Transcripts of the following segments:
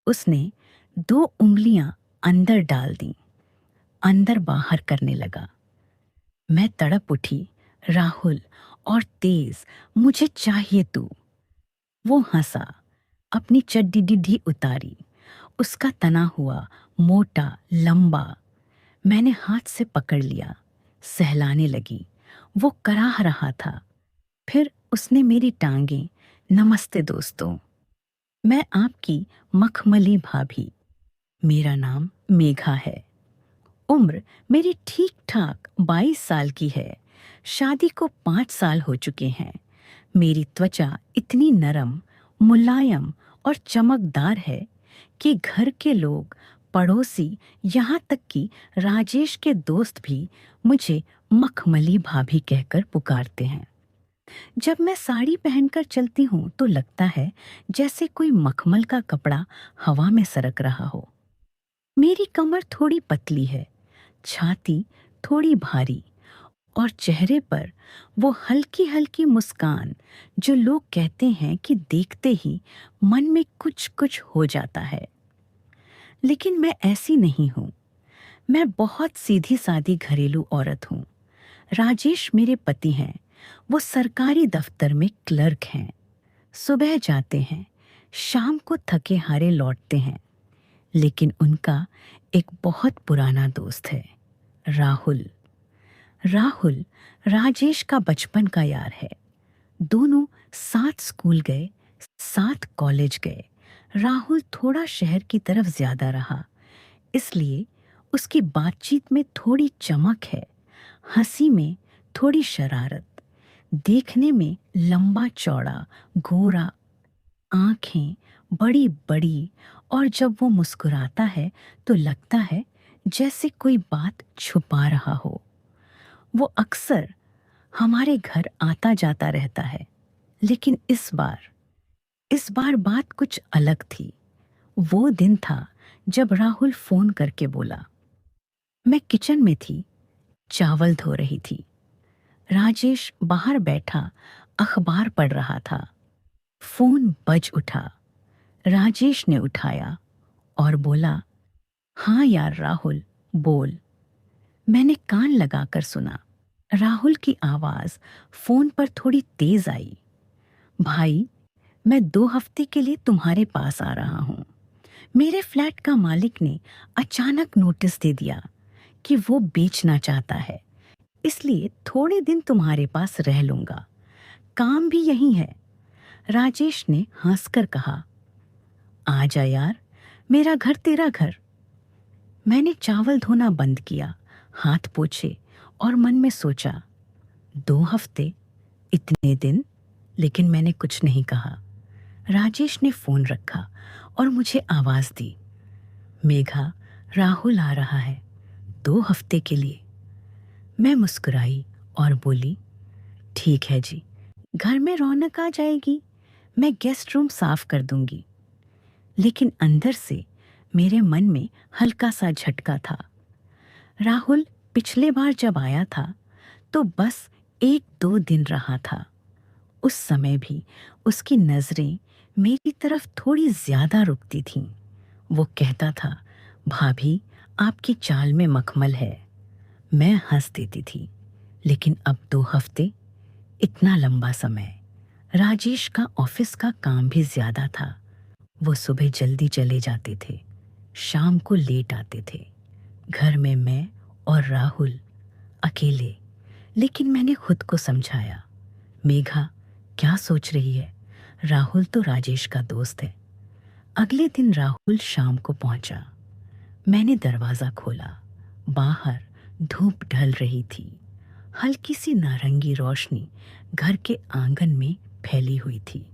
उसने 2 उँगलियां अंदर डाल दी, अंदर बाहर करने लगा। मैं तड़प उठी, राहुल, और तेज, मुझे चाहिए तू। वो हंसा, अपनी चड्डी उतारी, उसका तना हुआ, मोटा, लंबा। मैंने हाथ से पकड़ लिया, सहलाने लगी। वो कराह रहा था। फिर उसने मेरी टांगें। नमस्ते दोस्तों, मैं आपकी मखमली भाभी। मेरा नाम मेघा है। उम्र मेरी ठीक ठाक 22 साल की है। शादी को 5 साल हो चुके हैं। मेरी त्वचा इतनी नरम, मुलायम और चमकदार है कि घर के लोग, पड़ोसी, यहाँ तक कि राजेश के दोस्त भी मुझे मखमली भाभी कहकर पुकारते हैं। जब मैं साड़ी पहनकर चलती हूँ तो लगता है जैसे कोई मखमल का कपड़ा हवा में सरक रहा हो। मेरी कमर थोड़ी पतली है, छाती थोड़ी भारी, और चेहरे पर वो हल्की हल्की मुस्कान जो लोग कहते हैं कि देखते ही मन में कुछ कुछ हो जाता है। लेकिन मैं ऐसी नहीं हूँ। मैं बहुत सीधी सादी घरेलू औरत हूँ। राजेश मेरे पति हैं। वो सरकारी दफ्तर में क्लर्क हैं। सुबह जाते हैं, शाम को थके हारे लौटते हैं। लेकिन उनका एक बहुत पुराना दोस्त है, राहुल। राहुल राजेश का बचपन का यार है। दोनों साथ स्कूल गए, साथ कॉलेज गए। राहुल थोड़ा शहर की तरफ ज्यादा रहा, इसलिए उसकी बातचीत में थोड़ी चमक है, हंसी में थोड़ी शरारत। देखने में लंबा चौड़ा, गोरा, आंखें बड़ी बड़ी, और जब वो मुस्कुराता है तो लगता है जैसे कोई बात छुपा रहा हो। वो अक्सर हमारे घर आता जाता रहता है। लेकिन इस बार बात कुछ अलग थी। वो दिन था जब राहुल फोन करके बोला। मैं किचन में थी, चावल धो रही थी। राजेश बाहर बैठा अखबार पढ़ रहा था। फोन बज उठा। राजेश ने उठाया और बोला, हाँ यार राहुल, बोल। मैंने कान लगाकर सुना। राहुल की आवाज फोन पर थोड़ी तेज आई। भाई, मैं 2 हफ्ते के लिए तुम्हारे पास आ रहा हूँ। मेरे फ्लैट का मालिक ने अचानक नोटिस दे दिया कि वो बेचना चाहता है, इसलिए थोड़े दिन तुम्हारे पास रह लूंगा। काम भी यही है। राजेश ने हंसकर कहा, आ जा यार, मेरा घर तेरा घर। मैंने चावल धोना बंद किया, हाथ पोंछे, और मन में सोचा, 2 हफ्ते, इतने दिन। लेकिन मैंने कुछ नहीं कहा। राजेश ने फोन रखा और मुझे आवाज दी, मेघा, राहुल आ रहा है 2 हफ्ते के लिए। मैं मुस्कुराई और बोली, ठीक है जी, घर में रौनक आ जाएगी। मैं गेस्ट रूम साफ कर दूंगी। लेकिन अंदर से मेरे मन में हल्का सा झटका था। राहुल पिछले बार जब आया था तो बस 1-2 दिन रहा था। उस समय भी उसकी नजरें मेरी तरफ थोड़ी ज्यादा रुकती थीं। वो कहता था, भाभी, आपकी चाल में मखमल है। मैं हंस देती थी। लेकिन अब 2 हफ्ते, इतना लंबा समय। राजेश का ऑफिस का काम भी ज्यादा था। वो सुबह जल्दी चले जाते थे, शाम को लेट आते थे। घर में मैं और राहुल अकेले। लेकिन मैंने खुद को समझाया, मेघा, क्या सोच रही है? राहुल तो राजेश का दोस्त है। अगले दिन राहुल शाम को पहुंचा। मैंने दरवाजा खोला। बाहर धूप ढल रही थी। हल्की सी नारंगी रोशनी घर के आंगन में फैली हुई थी।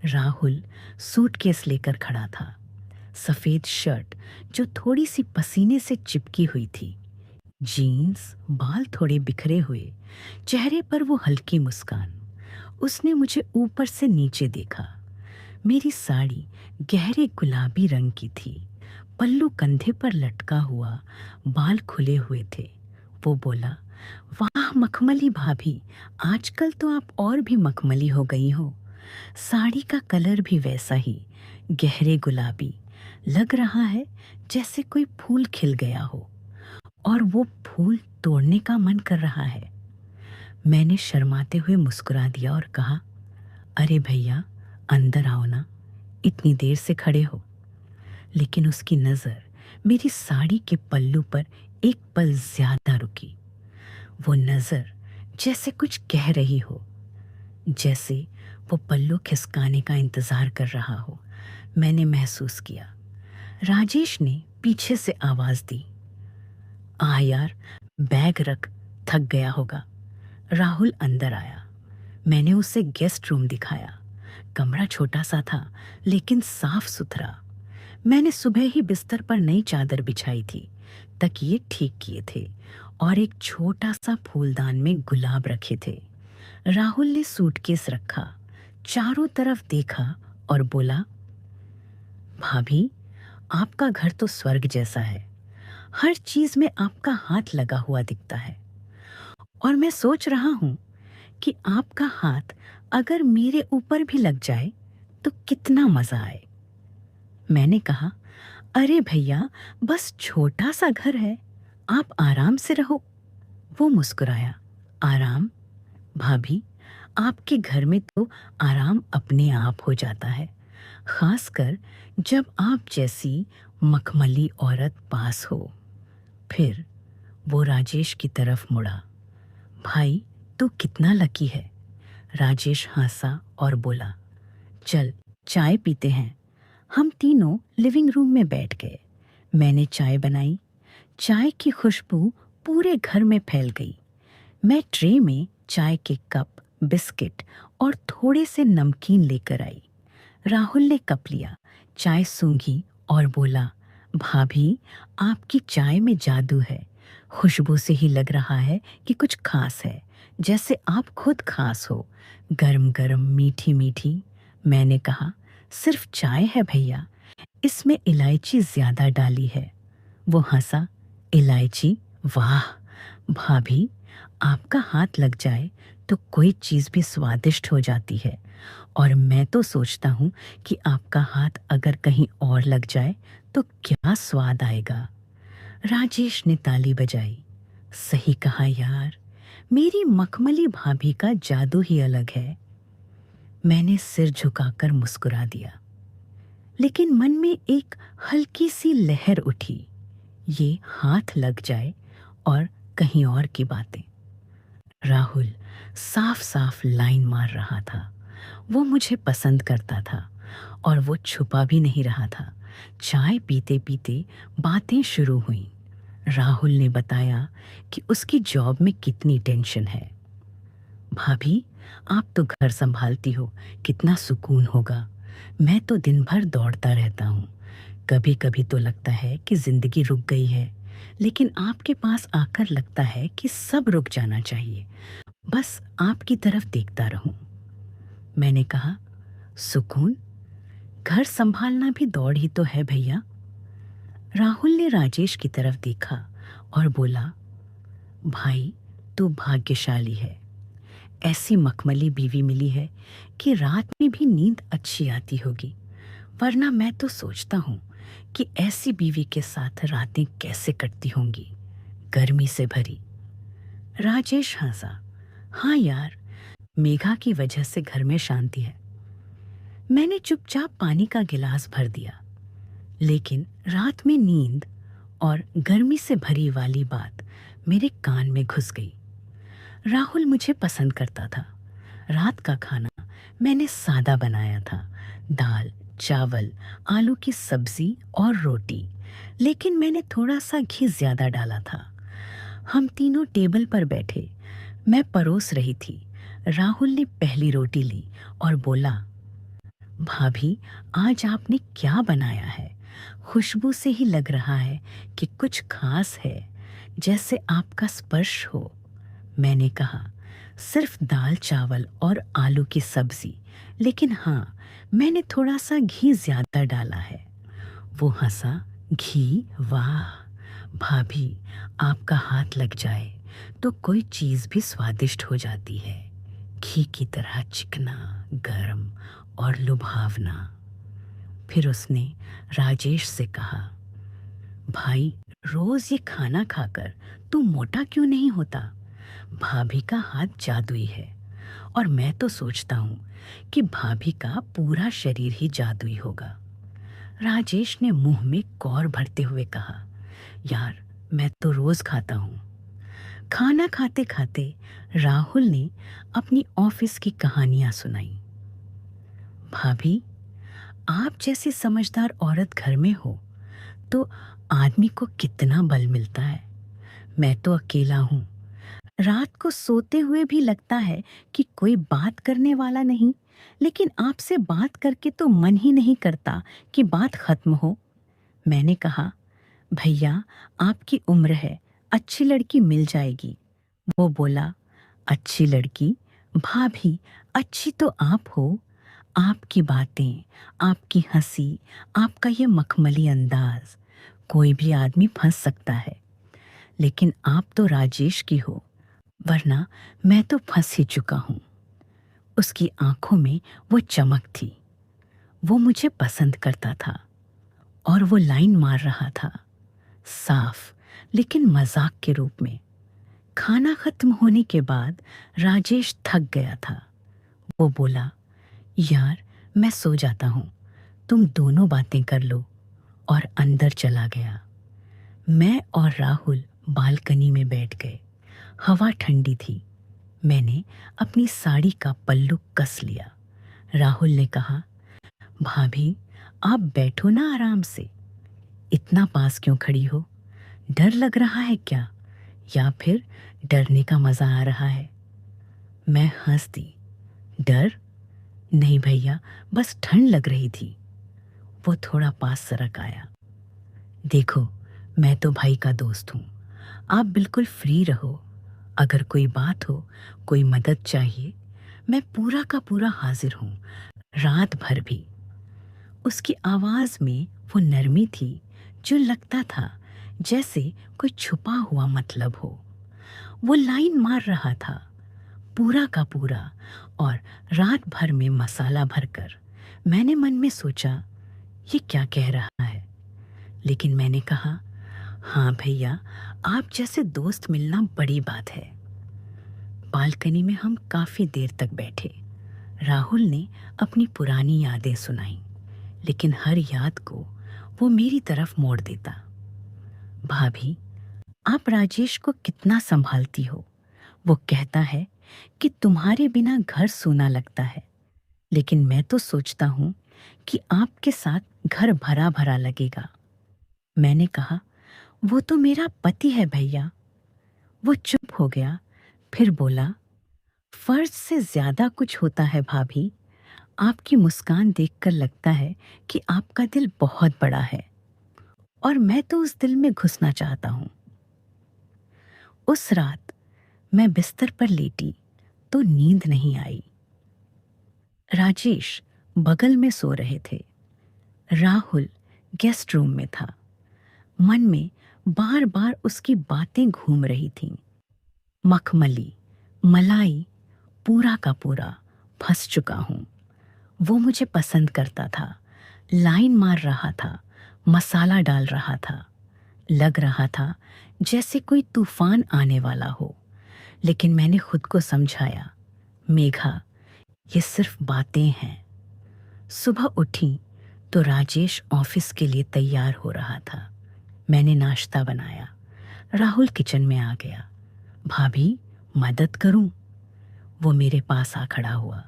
राहुल सूटकेस लेकर खड़ा था। सफेद शर्ट जो थोड़ी सी पसीने से चिपकी हुई थी, जीन्स, बाल थोड़े बिखरे हुए, चेहरे पर वो हल्की मुस्कान। उसने मुझे ऊपर से नीचे देखा। मेरी साड़ी गहरे गुलाबी रंग की थी, पल्लू कंधे पर लटका हुआ, बाल खुले हुए थे। वो बोला, वाह मखमली भाभी, आजकल तो आप और भी मखमली हो गई हो। साड़ी का कलर भी वैसा ही, गहरे गुलाबी, लग रहा है जैसे कोई फूल खिल गया हो और वो फूल तोड़ने का मन कर रहा है। मैंने शर्माते हुए मुस्कुरा दिया और कहा, अरे भैया, अंदर आओ ना, इतनी देर से खड़े हो। लेकिन उसकी नज़र मेरी साड़ी के पल्लू पर एक पल ज्यादा रुकी। वो नज़र जैसे कुछ कह रही हो, जैसे वो पल्लू खिसकाने का इंतज़ार कर रहा हो। मैंने महसूस किया। राजेश ने पीछे से आवाज़ दी, आ यार, बैग रख, थक गया होगा। राहुल अंदर आया। मैंने उसे गेस्ट रूम दिखाया। कमरा छोटा सा था लेकिन साफ सुथरा। मैंने सुबह ही बिस्तर पर नई चादर बिछाई थी, तकिए ठीक किए थे और एक छोटा सा फूलदान में गुलाब रखे थे। राहुल ने सूटकेस रखा, चारों तरफ देखा और बोला, भाभी, आपका घर तो स्वर्ग जैसा है। हर चीज में आपका हाथ लगा हुआ दिखता है और मैं सोच रहा हूं कि आपका हाथ अगर मेरे ऊपर भी लग जाए तो कितना मजा आए। मैंने कहा, अरे भैया, बस छोटा सा घर है, आप आराम से रहो। वो मुस्कुराया, आराम? भाभी, आपके घर में तो आराम अपने आप हो जाता है, खासकर जब आप जैसी मखमली औरत पास हो। फिर वो राजेश की तरफ मुड़ा। भाई, तू कितना लकी है। राजेश हंसा और बोला, चल चाय पीते हैं। हम तीनों लिविंग रूम में बैठ गए। मैंने चाय बनाई। चाय की खुशबू पूरे घर में फैल गई। मैं ट्रे में चाय के कप, बिस्किट और थोड़े से नमकीन लेकर आई। राहुल ने कप लिया, चाय सूंघी और बोला, भाभी, आपकी चाय में जादू है। खुशबू से ही लग रहा है कि कुछ खास है, जैसे आप खुद खास हो। गरम गरम, मीठी मीठी। मैंने कहा, सिर्फ चाय है भैया, इसमें इलायची ज्यादा डाली है। वो हंसा, इलायची? वाह भाभी, आपका हाथ लग जाए तो कोई चीज़ भी स्वादिष्ट हो जाती है। और मैं तो सोचता हूँ कि आपका हाथ अगर कहीं और लग जाए तो क्या स्वाद आएगा। राजेश ने ताली बजाई। सही कहा यार, मेरी मखमली भाभी का जादू ही अलग है। मैंने सिर झुकाकर मुस्कुरा दिया, लेकिन मन में एक हल्की सी लहर उठी। ये हाथ लग जाए और कहीं और की बातें। राहुल साफ साफ लाइन मार रहा था। वो मुझे पसंद करता था और वो छुपा भी नहीं रहा था। चाय पीते पीते बातें शुरू हुईं। राहुल ने बताया कि उसकी जॉब में कितनी टेंशन है। भाभी, आप तो घर संभालती हो, कितना सुकून होगा। मैं तो दिन भर दौड़ता रहता हूँ। कभी कभी तो लगता है कि जिंदगी रुक गई है, लेकिन आपके पास आकर लगता है कि सब रुक जाना चाहिए, बस आपकी तरफ देखता रहूं। मैंने कहा, सुकून? घर संभालना भी दौड़ ही तो है भैया। राहुल ने राजेश की तरफ देखा और बोला, भाई, तू भाग्यशाली है। ऐसी मखमली बीवी मिली है कि रात में भी नींद अच्छी आती होगी, वरना मैं तो सोचता हूँ कि ऐसी बीवी के साथ रातें कैसे कटती होंगी, गर्मी से भरी। राजेश हंसा, हाँ यार, मेघा की वजह से घर में शांति है। मैंने चुपचाप पानी का गिलास भर दिया, लेकिन रात में नींद और गर्मी से भरी वाली बात मेरे कान में घुस गई। राहुल मुझे पसंद करता था। रात का खाना मैंने सादा बनाया था, दाल, चावल, आलू की सब्जी और रोटी, लेकिन मैंने थोड़ा सा घी ज्यादा डाला था। हम तीनों टेबल पर बैठे। मैं परोस रही थी। राहुल ने पहली रोटी ली और बोला, भाभी, आज आपने क्या बनाया है? खुशबू से ही लग रहा है कि कुछ खास है, जैसे आपका स्पर्श हो। मैंने कहा, सिर्फ दाल चावल और आलू की सब्जी, लेकिन हाँ, मैंने थोड़ा सा घी ज्यादा डाला है। वो हंसा, घी? वाह भाभी, आपका हाथ लग जाए तो कोई चीज़ भी स्वादिष्ट हो जाती है, घी की तरह चिकना, गर्म और लुभावना। फिर उसने राजेश से कहा, भाई, रोज ये खाना खाकर तू मोटा क्यों नहीं होता? भाभी का हाथ जादुई है, और मैं तो सोचता हूँ कि भाभी का पूरा शरीर ही जादुई होगा। राजेश ने मुंह में कौर भरते हुए कहा, यार, मैं तो रोज खाता हूँ। खाना खाते खाते राहुल ने अपनी ऑफिस की कहानियां सुनाई। भाभी, आप जैसी समझदार औरत घर में हो तो आदमी को कितना बल मिलता है। मैं तो अकेला हूँ। रात को सोते हुए भी लगता है कि कोई बात करने वाला नहीं, लेकिन आपसे बात करके तो मन ही नहीं करता कि बात खत्म हो। मैंने कहा, भैया, आपकी उम्र है, अच्छी लड़की मिल जाएगी। वो बोला, अच्छी लड़की? भाभी, अच्छी तो आप हो। आपकी बातें, आपकी हंसी, आपका ये मखमली अंदाज, कोई भी आदमी फंस सकता है। लेकिन आप तो राजेश की हो, वरना मैं तो फंस ही चुका हूँ। उसकी आंखों में वो चमक थी। वो मुझे पसंद करता था और वो लाइन मार रहा था, साफ लेकिन मजाक के रूप में। खाना खत्म होने के बाद राजेश थक गया था। वो बोला, यार, मैं सो जाता हूँ, तुम दोनों बातें कर लो, और अंदर चला गया। मैं और राहुल बालकनी में बैठ गए। हवा ठंडी थी। मैंने अपनी साड़ी का पल्लू कस लिया। राहुल ने कहा, भाभी, आप बैठो ना आराम से। इतना पास क्यों खड़ी हो? डर लग रहा है क्या, या फिर डरने का मजा आ रहा है? मैं हंस दी। डर नहीं भैया, बस ठंड लग रही थी। वो थोड़ा पास सरक आया। देखो, मैं तो भाई का दोस्त हूँ, आप बिल्कुल फ्री रहो। अगर कोई बात हो, कोई मदद चाहिए, मैं पूरा का पूरा हाजिर हूँ, रात भर भी। उसकी आवाज में वो नरमी थी जो लगता था जैसे कोई छुपा हुआ मतलब हो। वो लाइन मार रहा था, पूरा का पूरा, और रात भर में मसाला भरकर। मैंने मन में सोचा, ये क्या कह रहा है? लेकिन मैंने कहा, हाँ भैया, आप जैसे दोस्त मिलना बड़ी बात है। बालकनी में हम काफी देर तक बैठे। राहुल ने अपनी पुरानी यादें सुनाई, लेकिन हर याद को वो मेरी तरफ मोड़ देता। भाभी, आप राजेश को कितना संभालती हो? वो कहता है कि तुम्हारे बिना घर सूना लगता है, लेकिन मैं तो सोचता हूँ कि आपके साथ घर भरा भरा लगेगा। मैंने कहा, वो तो मेरा पति है भैया। वो चुप हो गया, फिर बोला, फर्ज से ज्यादा कुछ होता है भाभी। आपकी मुस्कान देखकर लगता है कि आपका दिल बहुत बड़ा है, और मैं तो उस दिल में घुसना चाहता हूँ। उस रात मैं बिस्तर पर लेटी तो नींद नहीं आई। राजेश बगल में सो रहे थे। राहुल गेस्ट रूम में था। मन में बार बार उसकी बातें घूम रही थीं। मखमली, मलाई, पूरा का पूरा फंस चुका हूँ। वो मुझे पसंद करता था, लाइन मार रहा था, मसाला डाल रहा था। लग रहा था जैसे कोई तूफान आने वाला हो। लेकिन मैंने खुद को समझाया, मेघा, ये सिर्फ बातें हैं। सुबह उठी तो राजेश ऑफिस के लिए तैयार हो रहा था। मैंने नाश्ता बनाया। राहुल किचन में आ गया। भाभी, मदद करूं? वो मेरे पास आ खड़ा हुआ।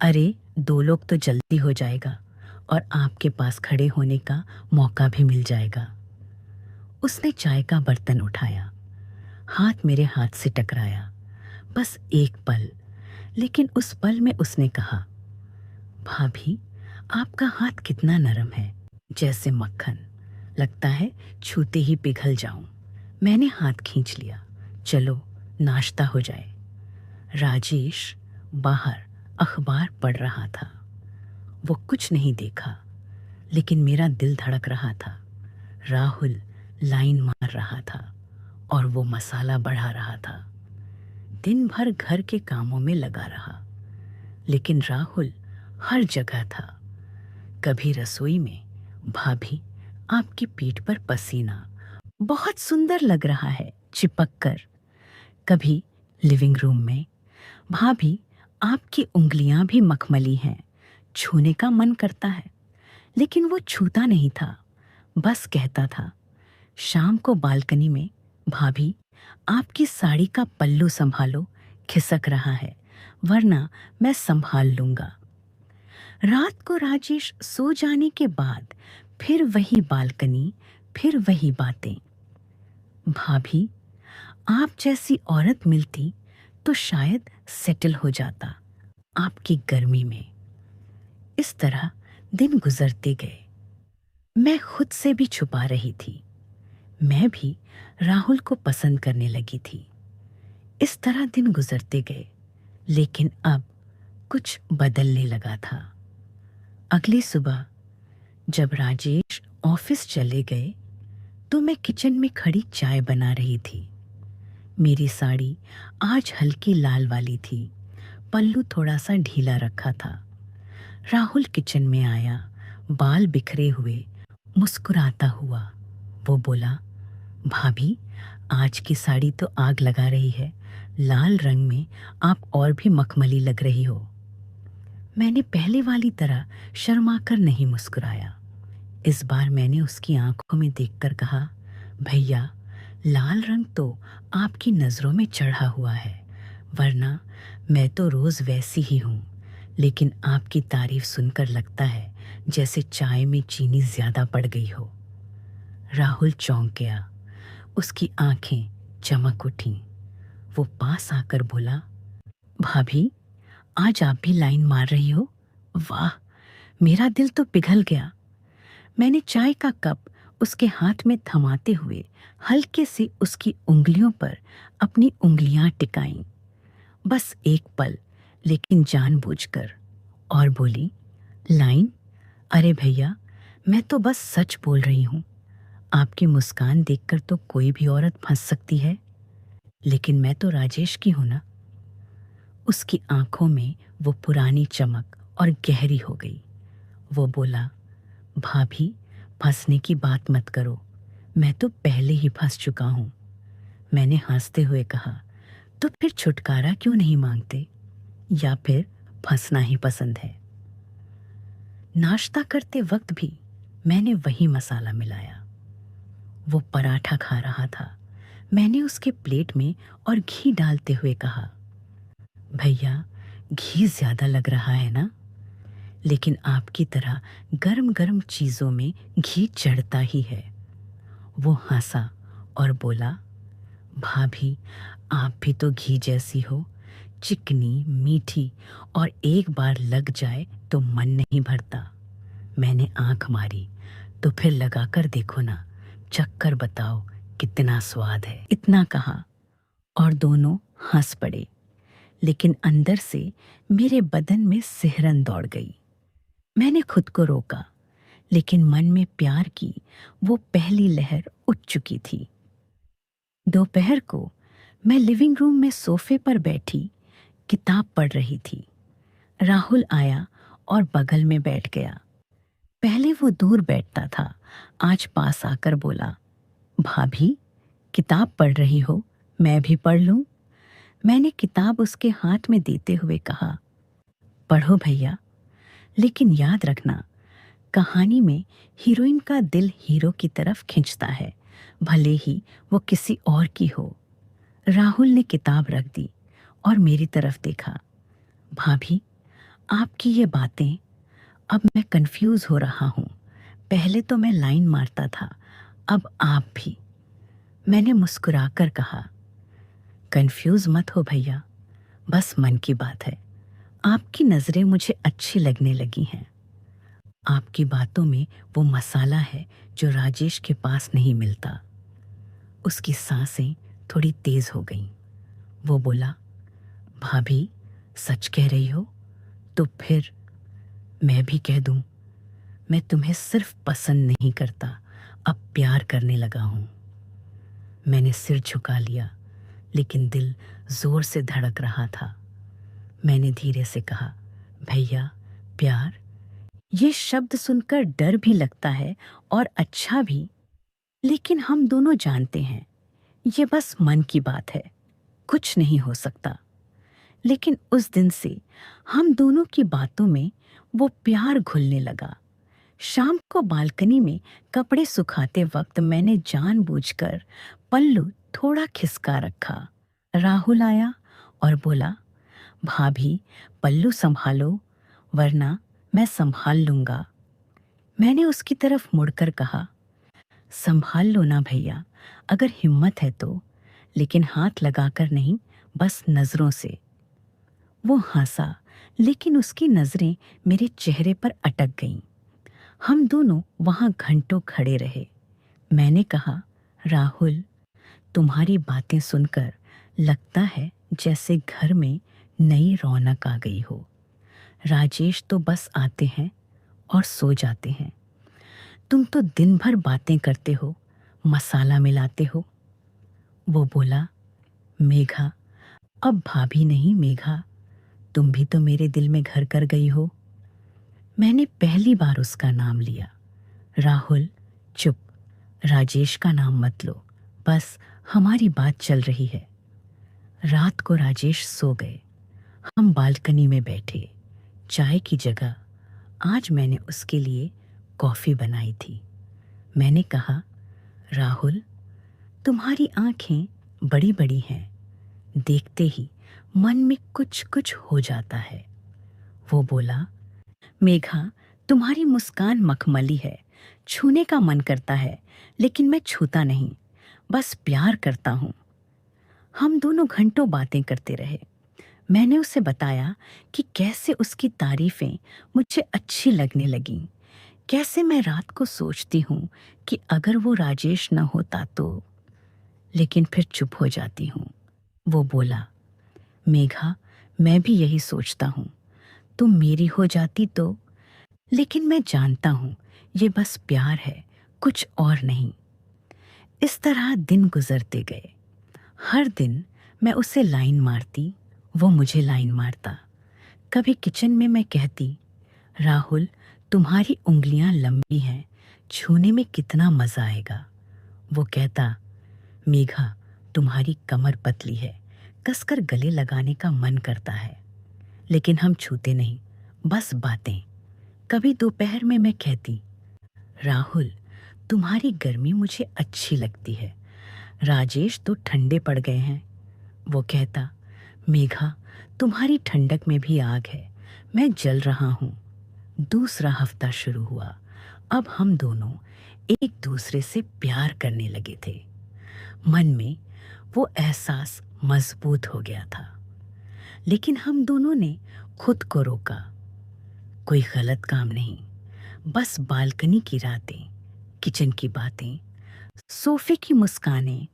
अरे, 2 लोग तो जल्दी हो जाएगा, और आपके पास खड़े होने का मौका भी मिल जाएगा। उसने चाय का बर्तन उठाया। हाथ मेरे हाथ से टकराया, बस एक पल। लेकिन उस पल में उसने कहा, भाभी, आपका हाथ कितना नरम है, जैसे मक्खन। लगता है छूते ही पिघल जाऊं। मैंने हाथ खींच लिया। चलो, नाश्ता हो जाए। राजेश बाहर अखबार पढ़ रहा था। वो कुछ नहीं देखा, लेकिन मेरा दिल धड़क रहा था। राहुल लाइन मार रहा था, और वो मसाला बढ़ा रहा था। दिन भर घर के कामों में लगा रहा, लेकिन राहुल हर जगह था। कभी रसोई में, भाभी आपकी पीठ पर पसीना बहुत सुंदर लग रहा है चिपक कर। कभी लिविंग रूम में, भाभी आपकी उंगलियां भी मखमली हैं, छूने का मन करता है, लेकिन वो छूता नहीं था, बस कहता था। शाम को बालकनी में, भाभी आपकी साड़ी का पल्लू संभालो, खिसक रहा है, वरना मैं संभाल लूंगा। रात को राजेश सो जाने के बाद फिर वही बालकनी, फिर वही बातें। भाभी आप जैसी औरत मिलती तो शायद सेटल हो जाता आपकी गर्मी में। इस तरह दिन गुजरते गए। मैं खुद से भी छुपा रही थी। मैं भी राहुल को पसंद करने लगी थी। इस तरह दिन गुजरते गए, लेकिन अब कुछ बदलने लगा था। अगली सुबह जब राजेश ऑफिस चले गए तो मैं किचन में खड़ी चाय बना रही थी। मेरी साड़ी आज हल्की लाल वाली थी, पल्लू थोड़ा सा ढीला रखा था। राहुल किचन में आया, बाल बिखरे हुए, मुस्कुराता हुआ। वो बोला, भाभी आज की साड़ी तो आग लगा रही है, लाल रंग में आप और भी मखमली लग रही हो। मैंने पहले वाली तरह शर्माकर नहीं मुस्कुराया। इस बार मैंने उसकी आंखों में देखकर कहा, भैया लाल रंग तो आपकी नज़रों में चढ़ा हुआ है, वरना मैं तो रोज़ वैसी ही हूँ, लेकिन आपकी तारीफ सुनकर लगता है जैसे चाय में चीनी ज़्यादा पड़ गई हो। राहुल चौंक गया, उसकी आंखें चमक उठीं। वो पास आकर बोला, भाभी आज आप भी लाइन मार रही हो, वाह, मेरा दिल तो पिघल गया। मैंने चाय का कप उसके हाथ में थमाते हुए हल्के से उसकी उंगलियों पर अपनी उंगलियां टिकाईं, बस एक पल, लेकिन जानबूझकर, और बोली, लाइन? अरे भैया, मैं तो बस सच बोल रही हूँ। आपकी मुस्कान देखकर तो कोई भी औरत फंस सकती है, लेकिन मैं तो राजेश की हूं ना। उसकी आंखों में वो पुरानी चमक और गहरी हो गई। वो बोला, भाभी फंसने की बात मत करो, मैं तो पहले ही फंस चुका हूं। मैंने हंसते हुए कहा, तो फिर छुटकारा क्यों नहीं मांगते, या फिर फंसना ही पसंद है? नाश्ता करते वक्त भी मैंने वही मसाला मिलाया। वो पराठा खा रहा था। मैंने उसके प्लेट में और घी डालते हुए कहा, भैया घी ज्यादा लग रहा है ना, लेकिन आपकी तरह गरम गरम चीजों में घी चढ़ता ही है। वो हंसा और बोला, भाभी आप भी तो घी जैसी हो, चिकनी मीठी, और एक बार लग जाए तो मन नहीं भरता। मैंने आंख मारी, तो फिर लगाकर देखो ना, चक्कर बताओ कितना स्वाद है। इतना कहा और दोनों हंस पड़े, लेकिन अंदर से मेरे बदन में सिहरन दौड़ गई। मैंने खुद को रोका, लेकिन मन में प्यार की वो पहली लहर उठ चुकी थी। दोपहर को मैं लिविंग रूम में सोफे पर बैठी किताब पढ़ रही थी। राहुल आया और बगल में बैठ गया। पहले वो दूर बैठता था, आज पास आकर बोला, भाभी किताब पढ़ रही हो, मैं भी पढ़ लूं? मैंने किताब उसके हाथ में देते हुए कहा, पढ़ो भैया, लेकिन याद रखना, कहानी में हीरोइन का दिल हीरो की तरफ खिंचता है, भले ही वो किसी और की हो। राहुल ने किताब रख दी और मेरी तरफ देखा। भाभी आपकी ये बातें, अब मैं कंफ्यूज हो रहा हूँ। पहले तो मैं लाइन मारता था, अब आप भी। मैंने मुस्कुराकर कहा, कंफ्यूज मत हो भैया, बस मन की बात है। आपकी नज़रें मुझे अच्छी लगने लगी हैं। आपकी बातों में वो मसाला है जो राजेश के पास नहीं मिलता। उसकी सांसें थोड़ी तेज हो गईं। वो बोला, भाभी सच कह रही हो? तो फिर मैं भी कह दूं, मैं तुम्हें सिर्फ पसंद नहीं करता, अब प्यार करने लगा हूं। मैंने सिर झुका लिया, लेकिन दिल जोर से धड़क रहा था। मैंने धीरे से कहा, भैया प्यार ये शब्द सुनकर डर भी लगता है और अच्छा भी, लेकिन हम दोनों जानते हैं ये बस मन की बात है, कुछ नहीं हो सकता। लेकिन उस दिन से हम दोनों की बातों में वो प्यार घुलने लगा। शाम को बालकनी में कपड़े सुखाते वक्त मैंने जानबूझकर पल्लू थोड़ा खिसका रखा। राहुल आया और बोला, भाभी पल्लू संभालो, वरना मैं संभाल लूंगा। मैंने उसकी तरफ मुड़कर कहा, संभाल लो ना भैया, अगर हिम्मत है तो, लेकिन हाथ लगाकर नहीं, बस नजरों से। वो हंसा, लेकिन उसकी नजरें मेरे चेहरे पर अटक गईं। हम दोनों वहां घंटों खड़े रहे। मैंने कहा, राहुल, तुम्हारी बातें सुनकर लगता है जैसे घर में नई रौनक आ गई हो। राजेश तो बस आते हैं और सो जाते हैं। तुम तो दिन भर बातें करते हो, मसाला मिलाते हो। वो बोला, मेघा, अब भाभी नहीं मेघा, तुम भी तो मेरे दिल में घर कर गई हो। मैंने पहली बार उसका नाम लिया। राहुल, चुप, राजेश का नाम मत लो, बस हमारी बात चल रही है। रात को राजेश सो गए। हम बालकनी में बैठे। चाय की जगह आज मैंने उसके लिए कॉफ़ी बनाई थी। मैंने कहा, राहुल, तुम्हारी आंखें बड़ी बड़ी हैं, देखते ही मन में कुछ कुछ हो जाता है। वो बोला, मेघा, तुम्हारी मुस्कान मखमली है, छूने का मन करता है, लेकिन मैं छूता नहीं, बस प्यार करता हूँ। हम दोनों घंटों बातें करते रहे। मैंने उसे बताया कि कैसे उसकी तारीफें मुझे अच्छी लगने लगीं, कैसे मैं रात को सोचती हूँ कि अगर वो राजेश न होता तो, लेकिन फिर चुप हो जाती हूँ। वो बोला, मेघा, मैं भी यही सोचता हूँ, तुम मेरी हो जाती तो, लेकिन मैं जानता हूँ ये बस प्यार है, कुछ और नहीं। इस तरह दिन गुजरते गए। हर दिन मैं उसे लाइन मारती, वो मुझे लाइन मारता। कभी किचन में मैं कहती, राहुल, तुम्हारी उंगलियां लंबी हैं, छूने में कितना मज़ा आएगा। वो कहता, मेघा, तुम्हारी कमर पतली है, कसकर गले लगाने का मन करता है। लेकिन हम छूते नहीं, बस बातें। कभी दोपहर में मैं कहती, राहुल, तुम्हारी गर्मी मुझे अच्छी लगती है, राजेश तो ठंडे पड़ गए हैं। वो कहता, मेघा, तुम्हारी ठंडक में भी आग है, मैं जल रहा हूँ। दूसरा हफ्ता शुरू हुआ। अब हम दोनों एक दूसरे से प्यार करने लगे थे। मन में वो एहसास मजबूत हो गया था। लेकिन हम दोनों ने खुद को रोका। कोई गलत काम नहीं, बस बालकनी की रातें, किचन की बातें, सोफे की मुस्कानें।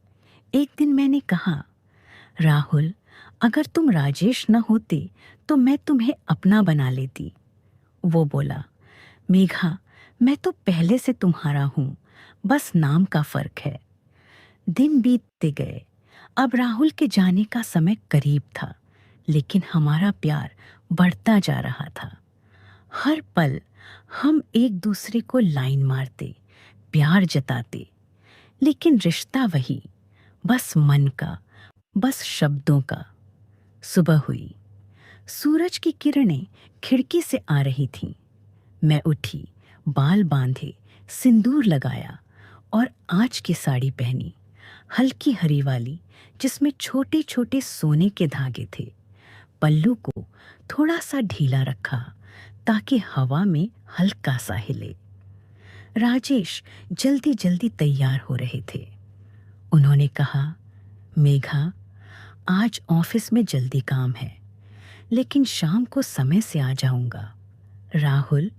एक दिन मैंने कहा, राहुल, अगर तुम राजेश न होते तो मैं तुम्हें अपना बना लेती। वो बोला, मेघा, मैं तो पहले से तुम्हारा हूँ, बस नाम का फर्क है। दिन बीतते गए। अब राहुल के जाने का समय करीब था, लेकिन हमारा प्यार बढ़ता जा रहा था। हर पल हम एक दूसरे को लाइन मारते, प्यार जताते, लेकिन रिश्ता वही, बस मन का, बस शब्दों का। सुबह हुई। सूरज की किरणें खिड़की से आ रही थीं। मैं उठी, बाल बांधे, सिंदूर लगाया और आज की साड़ी पहनी, हल्की हरी वाली, जिसमें छोटे छोटे सोने के धागे थे। पल्लू को थोड़ा सा ढीला रखा ताकि हवा में हल्का सा हिले। राजेश जल्दी जल्दी तैयार हो रहे थे। उन्होंने कहा, मेघा, आज ऑफिस में जल्दी काम है, लेकिन शाम को समय से आ जाऊंगा। राहुल,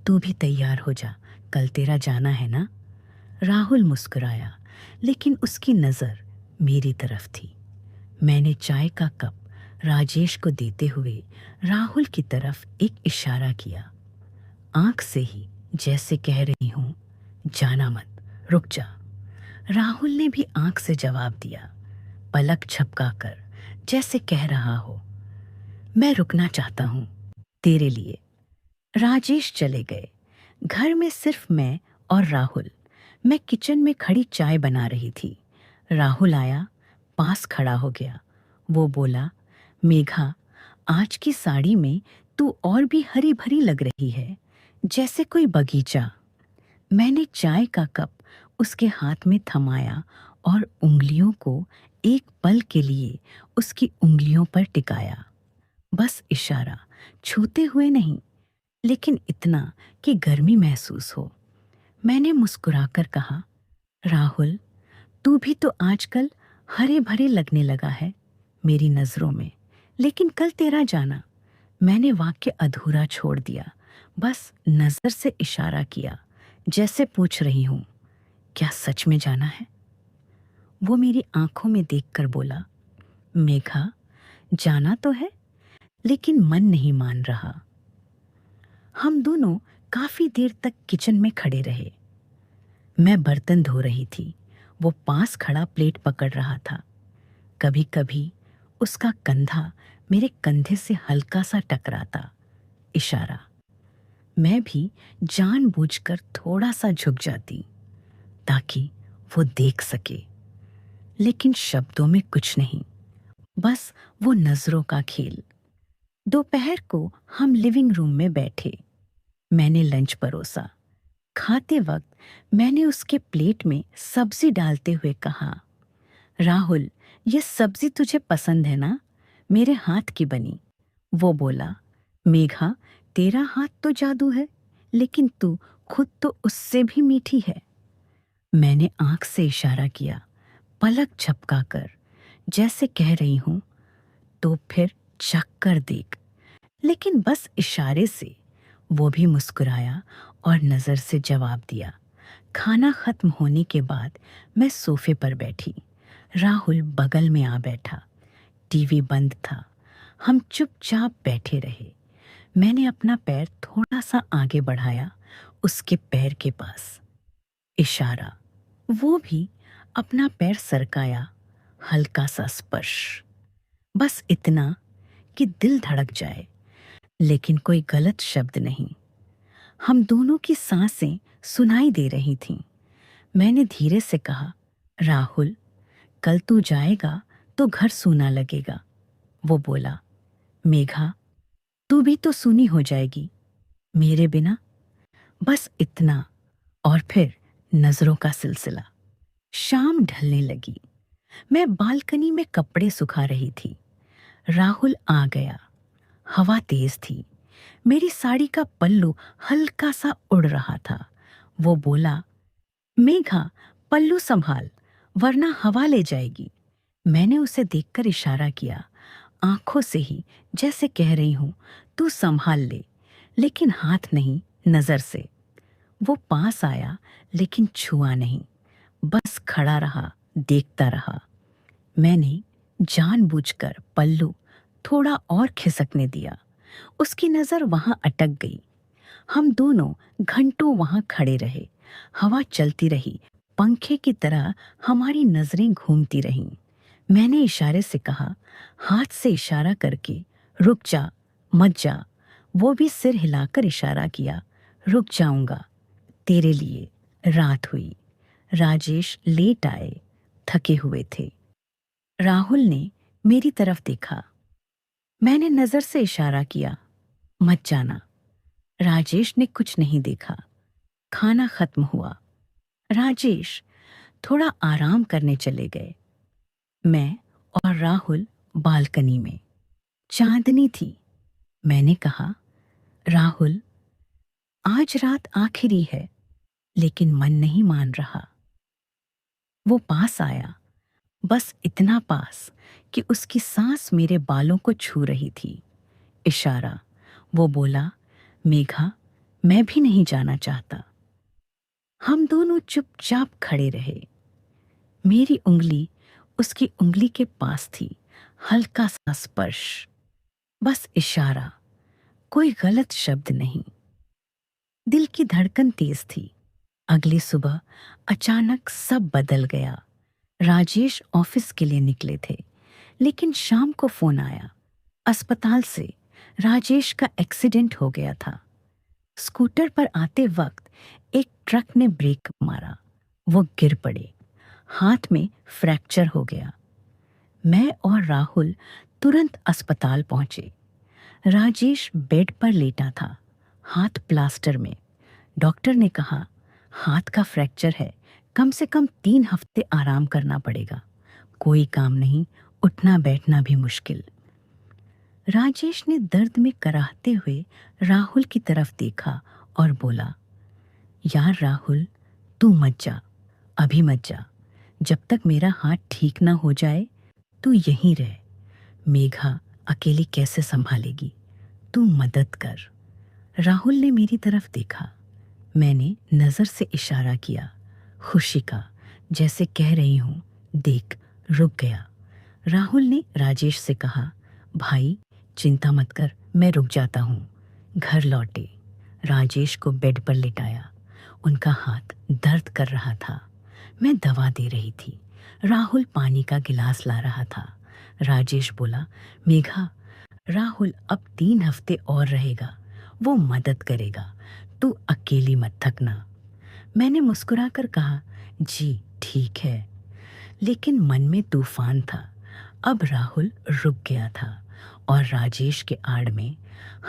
तू भी तैयार हो जा, कल तेरा जाना है ना। राहुल मुस्कुराया, लेकिन उसकी नज़र मेरी तरफ थी। मैंने चाय का कप राजेश को देते हुए राहुल की तरफ एक इशारा किया, आंख से ही, जैसे कह रही हूं, जाना मत, रुक जा। राहुल ने भी आंख से जवाब दिया, पलक झपकाकर, जैसे कह रहा हो, मैं रुकना चाहता हूं, तेरे लिए। राजेश चले गए। घर में सिर्फ मैं और राहुल। मैं किचन में खड़ी चाय बना रही थी। राहुल आया, पास खड़ा हो गया। वो बोला, मेघा, आज की साड़ी में तू और भी हरी भरी लग रही है, जैसे कोई बगीचा। मैंने चाय का कप उसके हाथ में थमाया और उंगलियों को एक पल के लिए उसकी उंगलियों पर टिकाया। बस इशारा, छूते हुए नहीं, लेकिन इतना कि गर्मी महसूस हो। मैंने मुस्कुराकर कहा, राहुल, तू भी तो आजकल हरे भरे लगने लगा है मेरी नज़रों में। लेकिन कल तेरा जाना। मैंने वाक्य अधूरा छोड़ दिया, बस नज़र से इशारा किया, जैसे पूछ रही हूं, क्या सच में जाना है? वो मेरी आंखों में देखकर बोला, मेघा, जाना तो है, लेकिन मन नहीं मान रहा। हम दोनों काफी देर तक किचन में खड़े रहे। मैं बर्तन धो रही थी, वो पास खड़ा प्लेट पकड़ रहा था। कभी कभी उसका कंधा मेरे कंधे से हल्का सा टकराता। इशारा। मैं भी जानबूझकर थोड़ा सा झुक जाती ताकि वो देख सके, लेकिन शब्दों में कुछ नहीं, बस वो नजरों का खेल। दोपहर को हम लिविंग रूम में बैठे। मैंने लंच परोसा। खाते वक्त मैंने उसके प्लेट में सब्जी डालते हुए कहा, राहुल, ये सब्जी तुझे पसंद है ना? मेरे हाथ की बनी। वो बोला, मेघा, तेरा हाथ तो जादू है, लेकिन तू खुद तो उससे भी मीठी है। मैंने आंख से इशारा किया, पलक झपकाकर, जैसे कह रही हूं, तो फिर चख कर देख। लेकिन बस इशारे से। वो भी मुस्कुराया और नजर से जवाब दिया। खाना खत्म होने के बाद मैं सोफे पर बैठी। राहुल बगल में आ बैठा। टीवी बंद था। हम चुपचाप बैठे रहे। मैंने अपना पैर थोड़ा सा आगे बढ़ाया, उसके पैर के पास। इशारा। वो भी अपना पैर सरकाया, हल्का सा स्पर्श। बस इतना कि दिल धड़क जाए, लेकिन कोई गलत शब्द नहीं। हम दोनों की सांसें सुनाई दे रही थीं। मैंने धीरे से कहा, राहुल, कल तू जाएगा तो घर सूना लगेगा। वो बोला, मेघा, तू भी तो सूनी हो जाएगी मेरे बिना। बस इतना, और फिर नजरों का सिलसिला। शाम ढलने लगी। मैं बालकनी में कपड़े सुखा रही थी। राहुल आ गया। हवा तेज थी। मेरी साड़ी का पल्लू हल्का सा उड़ रहा था। वो बोला, मेघा, पल्लू संभाल, वरना हवा ले जाएगी। मैंने उसे देखकर इशारा किया, आंखों से ही, जैसे कह रही हूं, तू संभाल ले, लेकिन हाथ नहीं, नजर से। वो पास आया, लेकिन छुआ नहीं, बस खड़ा रहा, देखता रहा। मैंने जानबूझकर पल्लू थोड़ा और खिसकने दिया। उसकी नजर वहां अटक गई। हम दोनों घंटों वहां खड़े रहे। हवा चलती रही, पंखे की तरह हमारी नजरें घूमती रहीं। मैंने इशारे से कहा, हाथ से इशारा करके, रुक जा, मत जा। वो भी सिर हिलाकर इशारा किया, रुक जाऊंगा तेरे लिए। रात हुई। राजेश लेट आए, थके हुए थे। राहुल ने मेरी तरफ देखा। मैंने नजर से इशारा किया, मत जाना। राजेश ने कुछ नहीं देखा। खाना खत्म हुआ। राजेश थोड़ा आराम करने चले गए। मैं और राहुल बालकनी में। चांदनी थी। मैंने कहा, राहुल, आज रात आखिरी है, लेकिन मन नहीं मान रहा। वो पास आया, बस इतना पास कि उसकी सांस मेरे बालों को छू रही थी। इशारा। वो बोला, मेघा, मैं भी नहीं जाना चाहता। हम दोनों चुपचाप खड़े रहे। मेरी उंगली उसकी उंगली के पास थी, हल्का सा स्पर्श। बस इशारा, कोई गलत शब्द नहीं। दिल की धड़कन तेज थी। अगली सुबह अचानक सब बदल गया। राजेश ऑफिस के लिए निकले थे, लेकिन शाम को फोन आया अस्पताल से। राजेश का एक्सीडेंट हो गया था। स्कूटर पर आते वक्त एक ट्रक ने ब्रेक मारा। वो गिर पड़े। हाथ में फ्रैक्चर हो गया। मैं और राहुल तुरंत अस्पताल पहुंचे। राजेश बेड पर लेटा था, हाथ प्लास्टर में। डॉक्टर ने कहा, हाथ का फ्रैक्चर है, कम से कम 3 हफ्ते आराम करना पड़ेगा। कोई काम नहीं, उठना बैठना भी मुश्किल। राजेश ने दर्द में कराहते हुए राहुल की तरफ देखा और बोला, यार राहुल, तू मत जा, अभी मत जा। जब तक मेरा हाथ ठीक ना हो जाए तू यहीं रह। मेघा अकेली कैसे संभालेगी, तू मदद कर। राहुल ने मेरी तरफ देखा। मैंने नजर से इशारा किया, खुशी का, जैसे कह रही हूं, देख, रुक गया। राहुल ने राजेश से कहा, भाई चिंता मत कर, मैं रुक जाता हूं। घर लौटे। राजेश को बेड पर लिटाया। उनका हाथ दर्द कर रहा था। मैं दवा दे रही थी। राहुल पानी का गिलास ला रहा था। राजेश बोला, मेघा, राहुल अब 3 हफ्ते और रहेगा, वो मदद करेगा, तू अकेली मत थकना। मैंने मुस्कुराकर कहा, जी ठीक है। लेकिन मन में तूफान था। अब राहुल रुक गया था और राजेश के आड़ में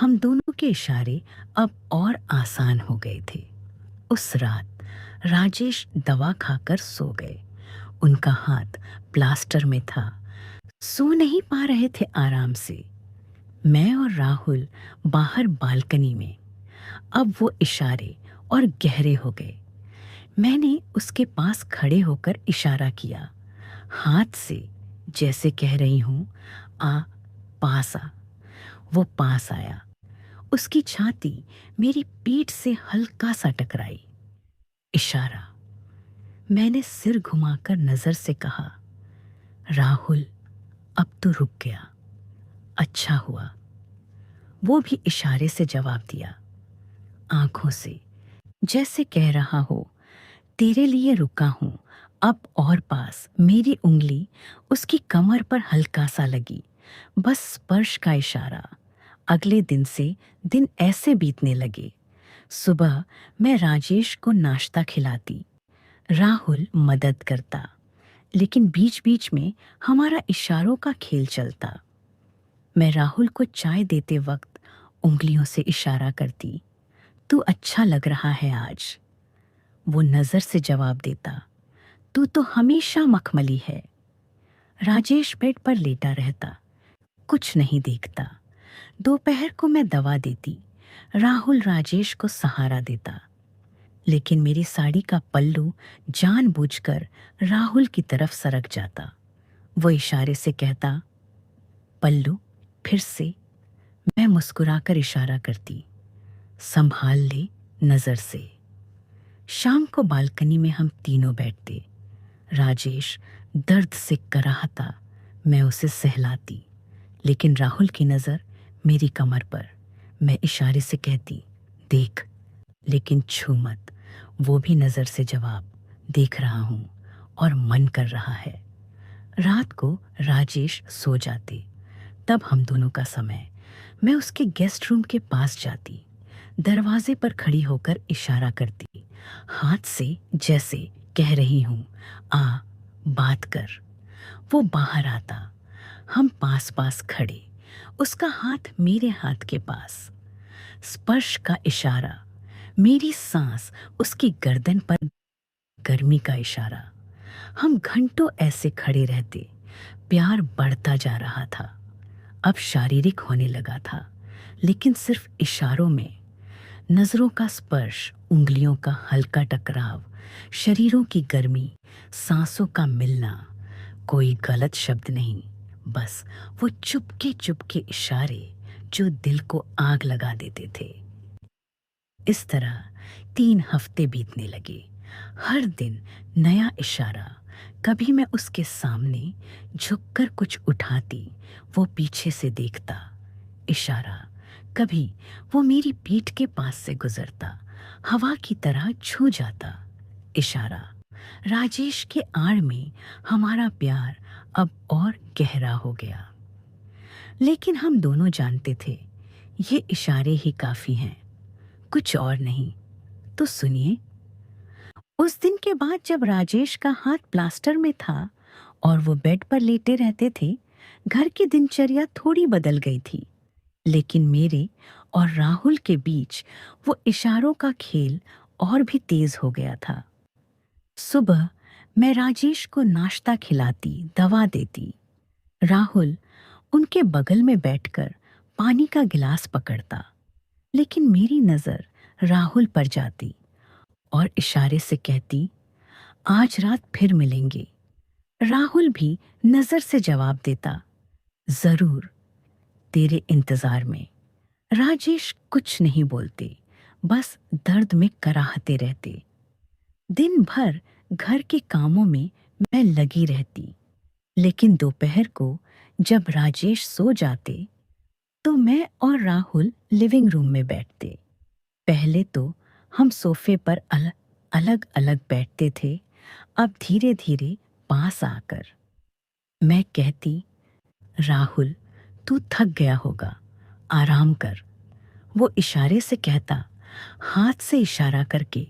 हम दोनों के इशारे अब और आसान हो गए थे। उस रात राजेश दवा खाकर सो गए। उनका हाथ प्लास्टर में था, सो नहीं पा रहे थे आराम से। मैं और राहुल बाहर बालकनी में। अब वो इशारे और गहरे हो गए। मैंने उसके पास खड़े होकर इशारा किया, हाथ से, जैसे कह रही हूं, आ, पास आ। वो पास आया। उसकी छाती मेरी पीठ से हल्का सा टकराई। इशारा। मैंने सिर घुमाकर नजर से कहा, राहुल, अब तो रुक गया, अच्छा हुआ। वो भी इशारे से जवाब दिया, आंखों से, जैसे कह रहा हो, तेरे लिए रुका हूं, अब और पास। मेरी उंगली उसकी कमर पर हल्का सा लगी, बस स्पर्श का इशारा। अगले दिन से दिन ऐसे बीतने लगे। सुबह मैं राजेश को नाश्ता खिलाती, राहुल मदद करता, लेकिन बीच बीच में हमारा इशारों का खेल चलता। मैं राहुल को चाय देते वक्त उंगलियों से इशारा करती, तू अच्छा लग रहा है आज। वो नजर से जवाब देता, तू तो हमेशा मखमली है। राजेश बेड पर लेटा रहता, कुछ नहीं देखता। दोपहर को मैं दवा देती, राहुल राजेश को सहारा देता। लेकिन मेरी साड़ी का पल्लू जानबूझकर राहुल की तरफ सरक जाता। वो इशारे से कहता, पल्लू फिर से। मैं मुस्कुराकर इशारा करती, संभाल ले नजर से। शाम को बालकनी में हम तीनों बैठते। राजेश दर्द से कराहता, मैं उसे सहलाती, लेकिन राहुल की नज़र मेरी कमर पर। मैं इशारे से कहती, देख, लेकिन छू मत। वो भी नज़र से जवाब, देख रहा हूं और मन कर रहा है। रात को राजेश सो जाते, तब हम दोनों का समय। मैं उसके गेस्ट रूम के पास जाती, दरवाजे पर खड़ी होकर इशारा करती, हाथ से, जैसे कह रही हूं, आ, बात कर। वो बाहर आता। हम पास पास खड़े, उसका हाथ मेरे हाथ के पास। स्पर्श का इशारा, मेरी सांस उसकी गर्दन पर, गर्मी का इशारा। हम घंटों ऐसे खड़े रहते। प्यार बढ़ता जा रहा था। अब शारीरिक होने लगा था, लेकिन सिर्फ इशारों में। नजरों का स्पर्श, उंगलियों का हल्का टकराव, शरीरों की गर्मी, सांसों का मिलना। कोई गलत शब्द नहीं, बस वो चुपके चुपके इशारे जो दिल को आग लगा देते थे। इस तरह 3 हफ्ते बीतने लगे। हर दिन नया इशारा। कभी मैं उसके सामने झुककर कुछ उठाती, वो पीछे से देखता, इशारा। कभी वो मेरी पीठ के पास से गुजरता, हवा की तरह छू जाता, इशारा। राजेश के आड़ में हमारा प्यार अब और गहरा हो गया। लेकिन हम दोनों जानते थे, ये इशारे ही काफी हैं। कुछ और नहीं। तो सुनिए, उस दिन के बाद जब राजेश का हाथ प्लास्टर में था और वो बेड पर लेटे रहते थे, घर की दिनचर्या थोड़ी बदल गई थी। लेकिन मेरे और राहुल के बीच वो इशारों का खेल और भी तेज हो गया था। सुबह मैं राजेश को नाश्ता खिलाती, दवा देती। राहुल उनके बगल में बैठकर पानी का गिलास पकड़ता। लेकिन मेरी नजर राहुल पर जाती और इशारे से कहती, आज रात फिर मिलेंगे। राहुल भी नजर से जवाब देता, जरूर, तेरे इंतजार में। राजेश कुछ नहीं बोलते, बस दर्द में कराहते रहते। दिन भर घर के कामों में मैं लगी रहती। लेकिन दोपहर को जब राजेश सो जाते तो मैं और राहुल लिविंग रूम में बैठते। पहले तो हम सोफे पर अलग अलग बैठते थे, अब धीरे धीरे पास आकर। मैं कहती, राहुल, तू थक गया होगा, आराम कर। वो इशारे से कहता, हाथ से इशारा करके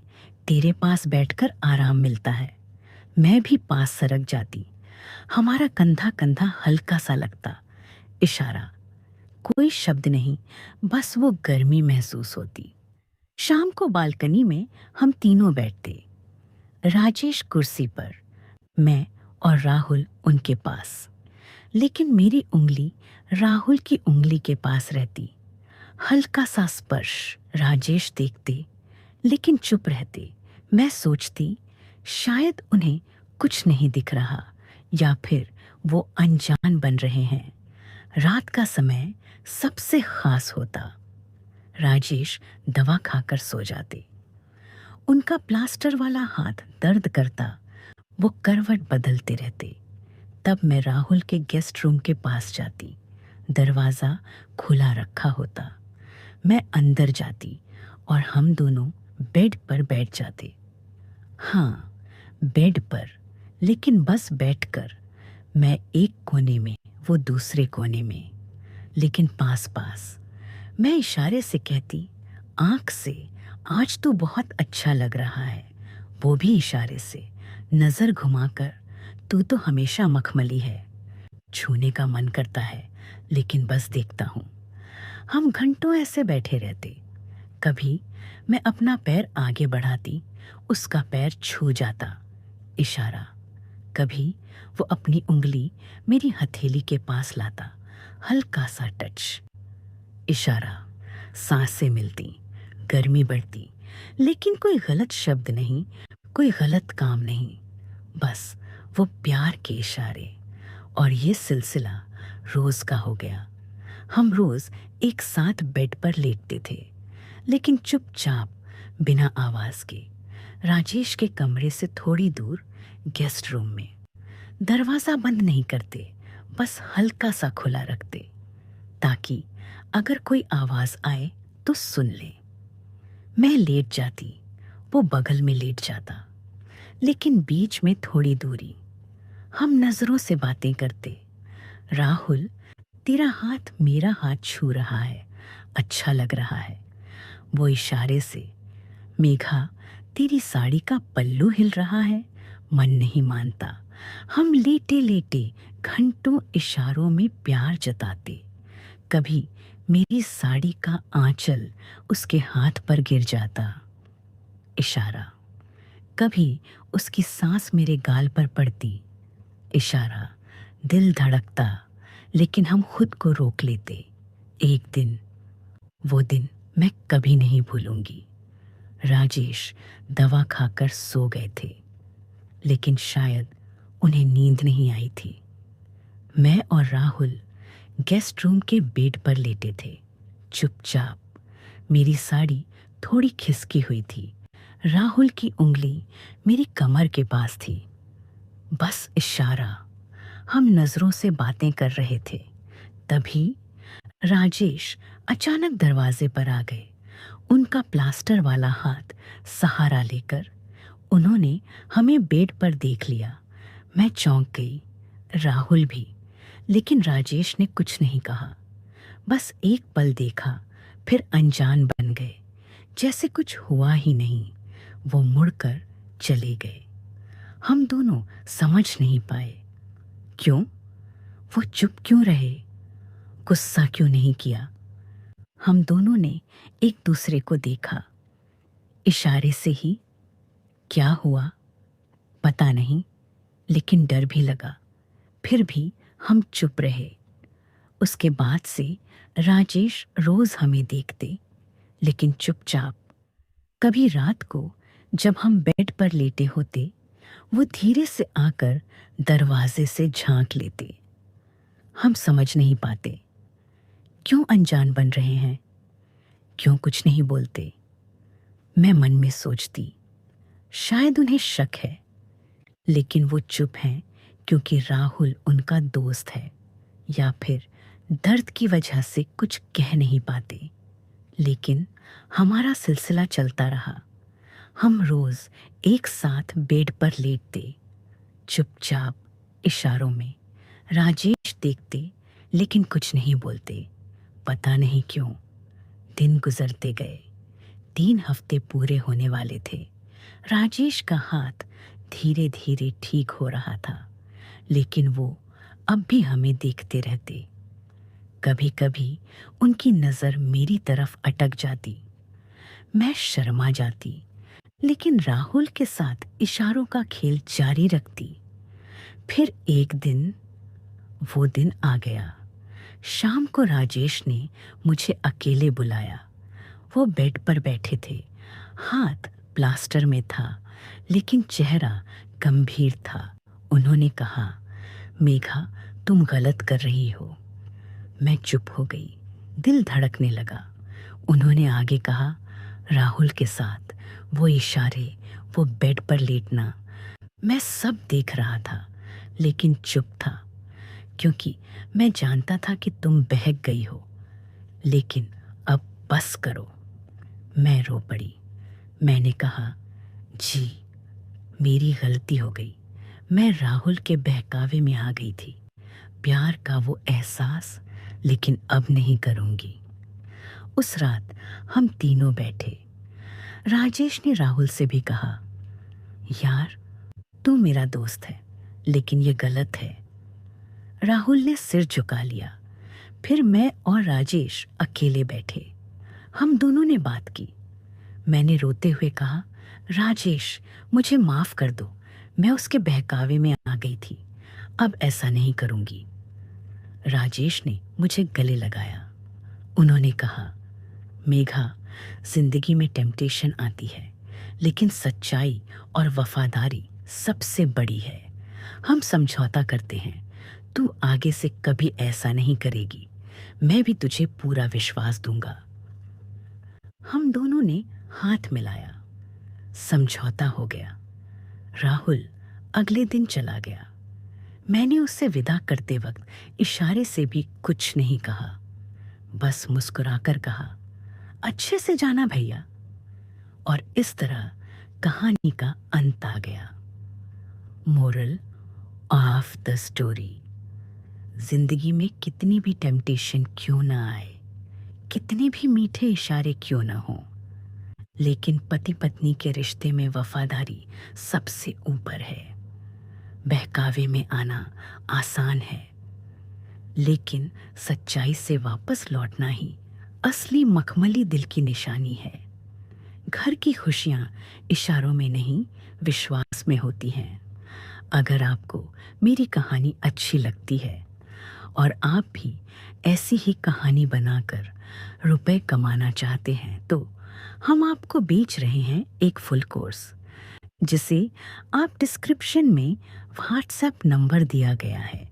तेरे पास बैठकर आराम मिलता है। मैं भी पास सरक जाती। हमारा कंधा कंधा हल्का सा लगता। इशारा, कोई शब्द नहीं, बस वो गर्मी महसूस होती। शाम को बालकनी में हम तीनों बैठते, राजेश कुर्सी पर, मैं और राहुल उनके पास। लेकिन मेरी उंगली राहुल की उंगली के पास रहती। हल्का सा स्पर्श। राजेश देखते लेकिन चुप रहते। मैं सोचती, शायद उन्हें कुछ नहीं दिख रहा या फिर वो अनजान बन रहे हैं। रात का समय सबसे खास होता। राजेश दवा खाकर सो जाते। उनका प्लास्टर वाला हाथ दर्द करता। वो करवट बदलते रहते। तब मैं राहुल के गेस्ट रूम के पास जाती। दरवाज़ा खुला रखा होता। मैं अंदर जाती और हम दोनों बेड पर बैठ जाते। हाँ, बेड पर, लेकिन बस बैठकर। मैं एक कोने में, वो दूसरे कोने में, लेकिन पास पास। मैं इशारे से कहती, आंख से, आज तो बहुत अच्छा लग रहा है। वो भी इशारे से, नजर घुमाकर, तू तो हमेशा मखमली है। छूने का मन करता है, लेकिन बस देखता हूँ। हम घंटों ऐसे बैठे रहते। कभी मैं अपना पैर आगे बढ़ाती, उसका पैर छू जाता। इशारा। कभी वो अपनी उंगली मेरी हथेली के पास लाता, हल्का सा टच। इशारा। सांसें मिलती, गर्मी बढ़ती, लेकिन कोई गलत शब्द नहीं, कोई गलत काम नहीं, बस वो प्यार के इशारे। और ये सिलसिला रोज का हो गया। हम रोज एक साथ बेड पर लेटते थे, लेकिन चुपचाप, बिना आवाज के। राजेश के कमरे से थोड़ी दूर गेस्ट रूम में। दरवाजा बंद नहीं करते, बस हल्का सा खुला रखते, ताकि अगर कोई आवाज आए तो सुन ले। मैं लेट जाती, वो बगल में लेट जाता, लेकिन बीच में थोड़ी दूरी। हम नजरों से बातें करते। राहुल, तेरा हाथ मेरा हाथ छू रहा है, अच्छा लग रहा है। वो इशारे से, मेघा, तेरी साड़ी का पल्लू हिल रहा है, मन नहीं मानता। हम लेटे लेटे घंटों इशारों में प्यार जताते। कभी मेरी साड़ी का आंचल उसके हाथ पर गिर जाता। इशारा। कभी उसकी सांस मेरे गाल पर पड़ती। इशारा। दिल धड़कता, लेकिन हम खुद को रोक लेते। एक दिन, वो दिन मैं कभी नहीं भूलूंगी। राजेश दवा खाकर सो गए थे, लेकिन शायद उन्हें नींद नहीं आई थी। मैं और राहुल गेस्ट रूम के बेड पर लेटे थे, चुपचाप। मेरी साड़ी थोड़ी खिसकी हुई थी। राहुल की उंगली मेरी कमर के पास थी। बस इशारा। हम नजरों से बातें कर रहे थे। तभी राजेश अचानक दरवाजे पर आ गए। उनका प्लास्टर वाला हाथ सहारा लेकर उन्होंने हमें बेड पर देख लिया। मैं चौंक गई, राहुल भी। लेकिन राजेश ने कुछ नहीं कहा, बस एक पल देखा, फिर अनजान बन गए। जैसे कुछ हुआ ही नहीं। वो मुड़कर चले गए। हम दोनों समझ नहीं पाए, क्यों? वो चुप क्यों रहे? गुस्सा क्यों नहीं किया? हम दोनों ने एक दूसरे को देखा, इशारे से ही। क्या हुआ पता नहीं, लेकिन डर भी लगा। फिर भी हम चुप रहे। उसके बाद से राजेश रोज हमें देखते, लेकिन चुपचाप। कभी रात को जब हम बेड पर लेटे होते, वो धीरे से आकर दरवाजे से झांक लेते। हम समझ नहीं पाते, क्यों अनजान बन रहे हैं, क्यों कुछ नहीं बोलते। मैं मन में सोचती, शायद उन्हें शक है, लेकिन वो चुप हैं क्योंकि राहुल उनका दोस्त है, या फिर दर्द की वजह से कुछ कह नहीं पाते। लेकिन हमारा सिलसिला चलता रहा। हम रोज एक साथ बेड पर लेटते, चुपचाप, इशारों में। राजेश देखते, लेकिन कुछ नहीं बोलते। पता नहीं क्यों दिन गुजरते गए। 3 हफ्ते पूरे होने वाले थे। राजेश का हाथ धीरे धीरे ठीक हो रहा था, लेकिन वो अब भी हमें देखते रहते। कभी कभी उनकी नज़र मेरी तरफ अटक जाती। मैं शर्मा जाती, लेकिन राहुल के साथ इशारों का खेल जारी रखती। फिर एक दिन, वो दिन आ गया। शाम को राजेश ने मुझे अकेले बुलाया। वो बेड पर बैठे थे, हाथ प्लास्टर में था, लेकिन चेहरा गंभीर था। उन्होंने कहा, मेघा, तुम गलत कर रही हो। मैं चुप हो गई, दिल धड़कने लगा। उन्होंने आगे कहा, राहुल के साथ वो इशारे, वो बेड पर लेटना, मैं सब देख रहा था, लेकिन चुप था, क्योंकि मैं जानता था कि तुम बहक गई हो। लेकिन अब बस करो। मैं रो पड़ी। मैंने कहा, जी, मेरी गलती हो गई। मैं राहुल के बहकावे में आ गई थी। प्यार का वो एहसास, लेकिन अब नहीं करूंगी। उस रात हम तीनों बैठे। राजेश ने राहुल से भी कहा, यार, तू मेरा दोस्त है, लेकिन ये गलत है। राहुल ने सिर झुका लिया। फिर मैं और राजेश अकेले बैठे। हम दोनों ने बात की। मैंने रोते हुए कहा, राजेश, मुझे माफ कर दो। मैं उसके बहकावे में आ गई थी। अब ऐसा नहीं करूंगी। राजेश ने मुझे गले लगाया। उन्होंने कहा, मेघा, जिंदगी में टेम्पटेशन आती है, लेकिन सच्चाई और वफादारी सबसे बड़ी है। हम समझौता करते हैं, तू आगे से कभी ऐसा नहीं करेगी। मैं भी तुझे पूरा विश्वास दूंगा। हम दोनों ने हाथ मिलाया। समझौता हो गया। राहुल अगले दिन चला गया। मैंने उससे विदा करते वक्त इशारे से भी कुछ नहीं कहा, बस मुस्कुराकर कहा, अच्छे से जाना भैया। और इस तरह कहानी का अंत आ गया। मोरल ऑफ द स्टोरी, जिंदगी में कितनी भी टेम्पटेशन क्यों ना आए, कितने भी मीठे इशारे क्यों ना हों, लेकिन पति पत्नी के रिश्ते में वफादारी सबसे ऊपर है। बहकावे में आना आसान है, लेकिन सच्चाई से वापस लौटना ही असली मखमली दिल की निशानी है। घर की खुशियां इशारों में नहीं, विश्वास में होती हैं। अगर आपको मेरी कहानी अच्छी लगती है और आप भी ऐसी ही कहानी बनाकर रुपए कमाना चाहते हैं, तो हम आपको बेच रहे हैं एक फुल कोर्स, जिसे आप डिस्क्रिप्शन में व्हाट्सएप नंबर दिया गया है।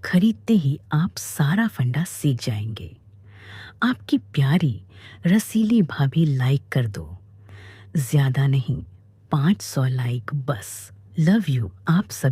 खरीदते ही आप सारा फंडा सीख जाएंगे। आपकी प्यारी रसीली भाभी लाइक कर दो, ज्यादा नहीं, 500 लाइक बस। लव यू आप सब।